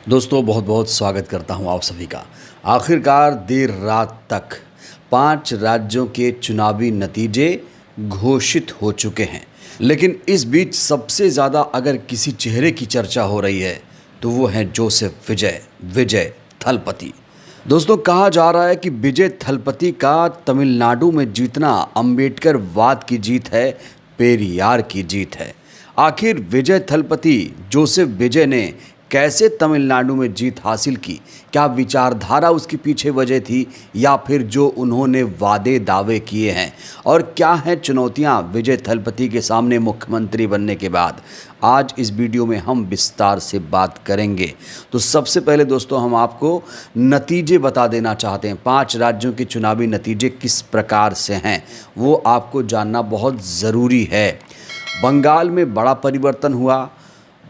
दोस्तों बहुत बहुत स्वागत करता हूं आप सभी का। आखिरकार देर रात तक 5 राज्यों के चुनावी नतीजे घोषित हो चुके हैं। लेकिन इस बीच सबसे ज़्यादा अगर किसी चेहरे की चर्चा हो रही है तो वो है जोसेफ विजय थलपति। दोस्तों कहा जा रहा है कि विजय थलपति का तमिलनाडु में जीतना अंबेडकर वाद की जीत है, पेरियार की जीत है। आखिर विजय थलपति जोसेफ विजय ने कैसे तमिलनाडु में जीत हासिल की? क्या विचारधारा उसके पीछे वजह थी या फिर जो उन्होंने वादे दावे किए हैं? और क्या हैं चुनौतियां विजय थलपति के सामने मुख्यमंत्री बनने के बाद? आज इस वीडियो में हम विस्तार से बात करेंगे। तो सबसे पहले दोस्तों हम आपको नतीजे बता देना चाहते हैं। 5 राज्यों के चुनावी नतीजे किस प्रकार से हैं वो आपको जानना बहुत ज़रूरी है। बंगाल में बड़ा परिवर्तन हुआ।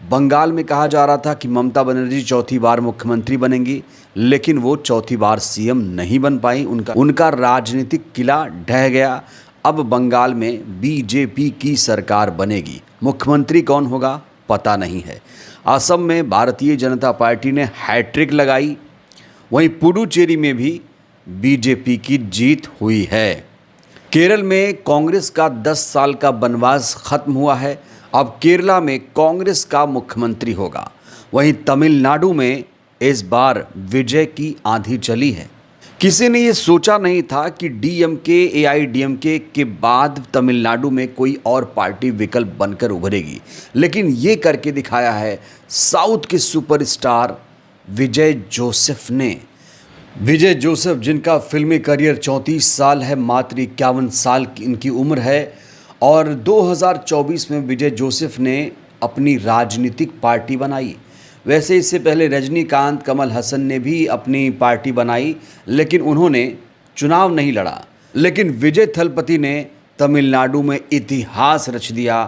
बंगाल में कहा जा रहा था कि ममता बनर्जी चौथी बार मुख्यमंत्री बनेंगी, लेकिन वो चौथी बार सीएम नहीं बन पाई। उनका राजनीतिक किला ढह गया। अब बंगाल में बीजेपी की सरकार बनेगी। मुख्यमंत्री कौन होगा पता नहीं है। असम में भारतीय जनता पार्टी ने हैट्रिक लगाई। वहीं पुडुचेरी में भी बीजेपी की जीत हुई है। केरल में कांग्रेस का 10 साल का वनवास खत्म हुआ है। अब केरला में कांग्रेस का मुख्यमंत्री होगा। वहीं तमिलनाडु में इस बार विजय की आंधी चली है। किसी ने ये सोचा नहीं था कि डीएमके एआईडीएमके के बाद तमिलनाडु में कोई और पार्टी विकल्प बनकर उभरेगी, लेकिन ये करके दिखाया है साउथ के सुपरस्टार विजय जोसेफ ने। विजय जोसेफ जिनका फिल्मी करियर 34 साल है, मात्र 51 साल की इनकी उम्र है। और 2024 में विजय जोसेफ ने अपनी राजनीतिक पार्टी बनाई। वैसे इससे पहले रजनीकांत, कमल हसन ने भी अपनी पार्टी बनाई, लेकिन उन्होंने चुनाव नहीं लड़ा। लेकिन विजय थलपति ने तमिलनाडु में इतिहास रच दिया।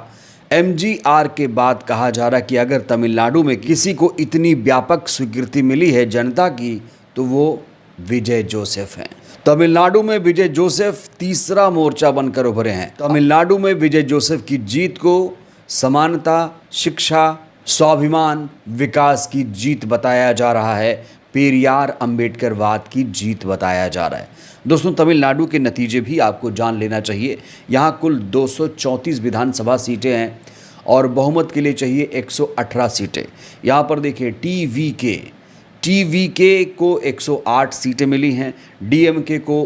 एमजीआर के बाद कहा जा रहा है कि अगर तमिलनाडु में किसी को इतनी व्यापक स्वीकृति मिली है जनता की तो वो विजय जोसेफ हैं। तमिलनाडु में विजय जोसेफ तीसरा मोर्चा बनकर उभरे हैं। तमिलनाडु में विजय जोसेफ की जीत को समानता, शिक्षा, स्वाभिमान, विकास की जीत बताया जा रहा है। पेरियार अंबेडकरवाद की जीत बताया जा रहा है। दोस्तों तमिलनाडु के नतीजे भी आपको जान लेना चाहिए। यहाँ कुल 234 विधानसभा सीटें हैं और बहुमत के लिए चाहिए 118 सीटें। यहाँ पर देखिए टीवीके को 108 सीटें मिली हैं, डीएमके को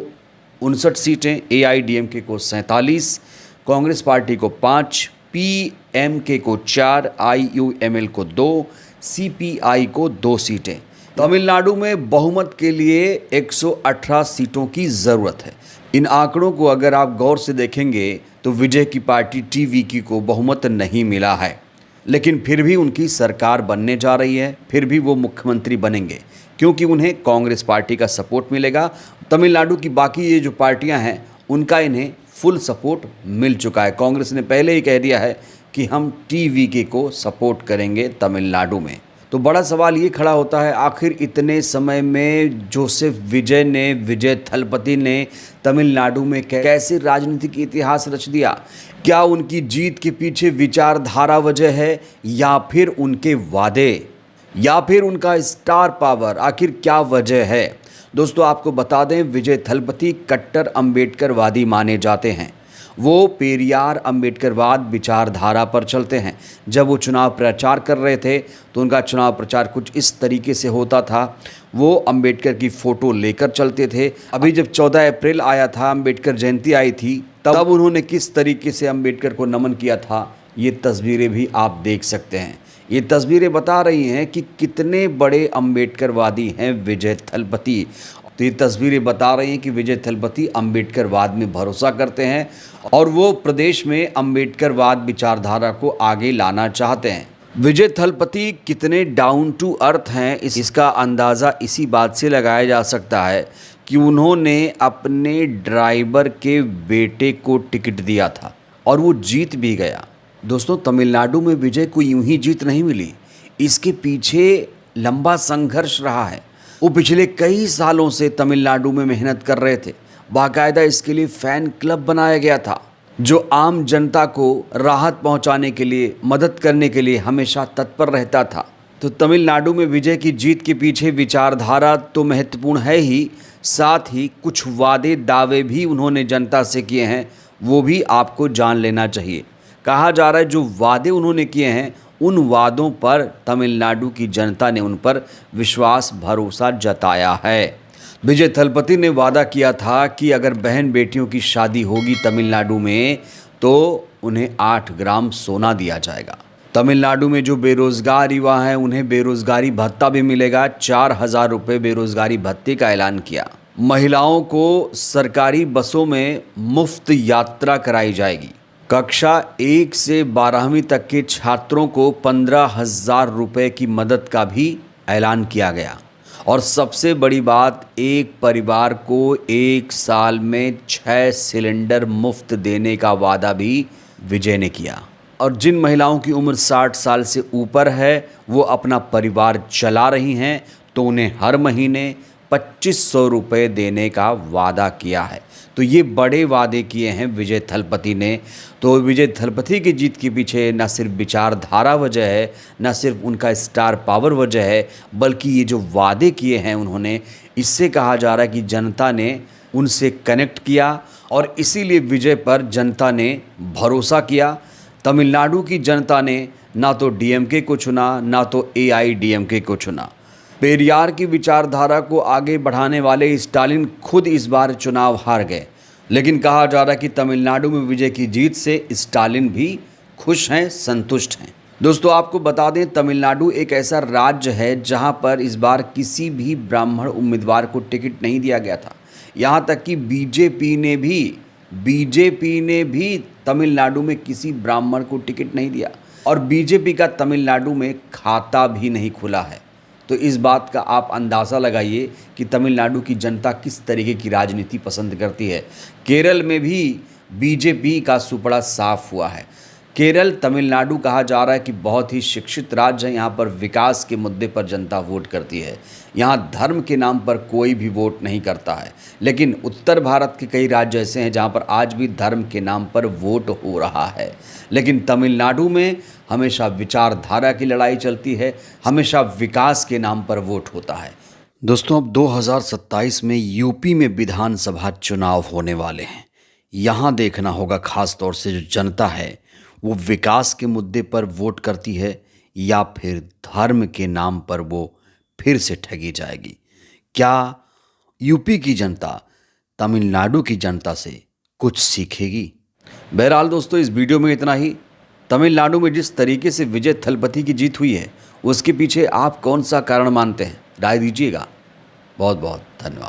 59 सीटें, एआईडीएमके को 47, कांग्रेस पार्टी को 5, पीएमके को 4, आईयूएमएल को 2, सीपीआई को 2 सीटें। तमिलनाडु में बहुमत के लिए 118 सीटों की ज़रूरत है। इन आंकड़ों को अगर आप गौर से देखेंगे तो विजय की पार्टी टीवीके को बहुमत नहीं मिला है, लेकिन फिर भी उनकी सरकार बनने जा रही है। फिर भी वो मुख्यमंत्री बनेंगे क्योंकि उन्हें कांग्रेस पार्टी का सपोर्ट मिलेगा। तमिलनाडु की बाकी ये जो पार्टियां हैं उनका इन्हें फुल सपोर्ट मिल चुका है। कांग्रेस ने पहले ही कह दिया है कि हम टीवीके को सपोर्ट करेंगे तमिलनाडु में। तो बड़ा सवाल ये खड़ा होता है, आखिर इतने समय में जोसेफ विजय थलपति ने तमिलनाडु में कैसे राजनीतिक इतिहास रच दिया? क्या उनकी जीत के पीछे विचारधारा वजह है या फिर उनके वादे या फिर उनका स्टार पावर? आखिर क्या वजह है? दोस्तों आपको बता दें, विजय थलपति कट्टर अंबेडकरवादी माने जाते हैं। वो पेरियार अंबेडकरवाद विचारधारा पर चलते हैं। जब वो चुनाव प्रचार कर रहे थे तो उनका चुनाव प्रचार कुछ इस तरीके से होता था। वो अंबेडकर की फ़ोटो लेकर चलते थे। अभी जब 14 अप्रैल आया था, अंबेडकर जयंती आई थी, तब उन्होंने किस तरीके से अंबेडकर को नमन किया था ये तस्वीरें भी आप देख सकते हैं। ये तस्वीरें बता रही हैं कि कितने बड़े अंबेडकरवादी हैं विजय थलपति। तो ये तस्वीरें बता रही हैं कि विजय थलपति अंबेडकरवाद में भरोसा करते हैं और वो प्रदेश में अंबेडकरवाद विचारधारा को आगे लाना चाहते हैं। विजय थलपति कितने डाउन टू अर्थ हैं इसका अंदाज़ा इसी बात से लगाया जा सकता है कि उन्होंने अपने ड्राइवर के बेटे को टिकट दिया था और वो जीत भी गया। दोस्तों तमिलनाडु में विजय को यूं ही जीत नहीं मिली, इसके पीछे लंबा संघर्ष रहा है। वो पिछले कई सालों से तमिलनाडु में मेहनत कर रहे थे। बाकायदा इसके लिए फ़ैन क्लब बनाया गया था जो आम जनता को राहत पहुंचाने के लिए, मदद करने के लिए हमेशा तत्पर रहता था। तो तमिलनाडु में विजय की जीत के पीछे विचारधारा तो महत्वपूर्ण है ही, साथ ही कुछ वादे दावे भी उन्होंने जनता से किए हैं, वो भी आपको जान लेना चाहिए। कहा जा रहा है जो वादे उन्होंने किए हैं उन वादों पर तमिलनाडु की जनता ने उन पर विश्वास भरोसा जताया है। विजय थलपति ने वादा किया था कि अगर बहन बेटियों की शादी होगी तमिलनाडु में तो उन्हें 8 ग्राम सोना दिया जाएगा। तमिलनाडु में जो बेरोजगार युवा हैं उन्हें बेरोजगारी भत्ता भी मिलेगा। 4,000 रुपये बेरोजगारी भत्ते का ऐलान किया। महिलाओं को सरकारी बसों में मुफ्त यात्रा कराई जाएगी। कक्षा 1 से 12वीं तक के छात्रों को 15,000 रुपये की मदद का भी ऐलान किया गया। और सबसे बड़ी बात, एक परिवार को 1 साल में 6 सिलेंडर मुफ्त देने का वादा भी विजय ने किया। और जिन महिलाओं की उम्र 60 साल से ऊपर है वो अपना परिवार चला रही हैं तो उन्हें हर महीने 2,500 रुपये देने का वादा किया है। तो ये बड़े वादे किए हैं विजय थलपति ने। तो विजय थलपति की जीत के पीछे न सिर्फ विचारधारा वजह है, न सिर्फ उनका स्टार पावर वजह है, बल्कि ये जो वादे किए हैं उन्होंने, इससे कहा जा रहा है कि जनता ने उनसे कनेक्ट किया और इसीलिए विजय पर जनता ने भरोसा किया। तमिलनाडु की जनता ने ना तो डीएमके को चुना, ना तो एआईडीएमके को चुना। पेरियार की विचारधारा को आगे बढ़ाने वाले स्टालिन खुद इस बार चुनाव हार गए, लेकिन कहा जा रहा है कि तमिलनाडु में विजय की जीत से स्टालिन भी खुश हैं, संतुष्ट हैं। दोस्तों आपको बता दें, तमिलनाडु एक ऐसा राज्य है जहां पर इस बार किसी भी ब्राह्मण उम्मीदवार को टिकट नहीं दिया गया था। यहां तक कि बीजेपी ने भी तमिलनाडु में किसी ब्राह्मण को टिकट नहीं दिया और बीजेपी का तमिलनाडु में खाता भी नहीं खुला है। तो इस बात का आप अंदाज़ा लगाइए कि तमिलनाडु की जनता किस तरीके की राजनीति पसंद करती है। केरल में भी बीजेपी का सुपड़ा साफ हुआ है। केरल, तमिलनाडु कहा जा रहा है कि बहुत ही शिक्षित राज्य है। यहाँ पर विकास के मुद्दे पर जनता वोट करती है। यहाँ धर्म के नाम पर कोई भी वोट नहीं करता है। लेकिन उत्तर भारत के कई राज्य ऐसे हैं जहाँ पर आज भी धर्म के नाम पर वोट हो रहा है। लेकिन तमिलनाडु में हमेशा विचारधारा की लड़ाई चलती है, हमेशा विकास के नाम पर वोट होता है। दोस्तों अब 2027 में यूपी में विधानसभा चुनाव होने वाले हैं। यहाँ देखना होगा खास तौर से जो जनता है वो विकास के मुद्दे पर वोट करती है या फिर धर्म के नाम पर वो फिर से ठगी जाएगी। क्या यूपी की जनता तमिलनाडु की जनता से कुछ सीखेगी? बहरहाल दोस्तों इस वीडियो में इतना ही। तमिलनाडु में जिस तरीके से विजय थलपति की जीत हुई है उसके पीछे आप कौन सा कारण मानते हैं? राय दीजिएगा। बहुत बहुत धन्यवाद।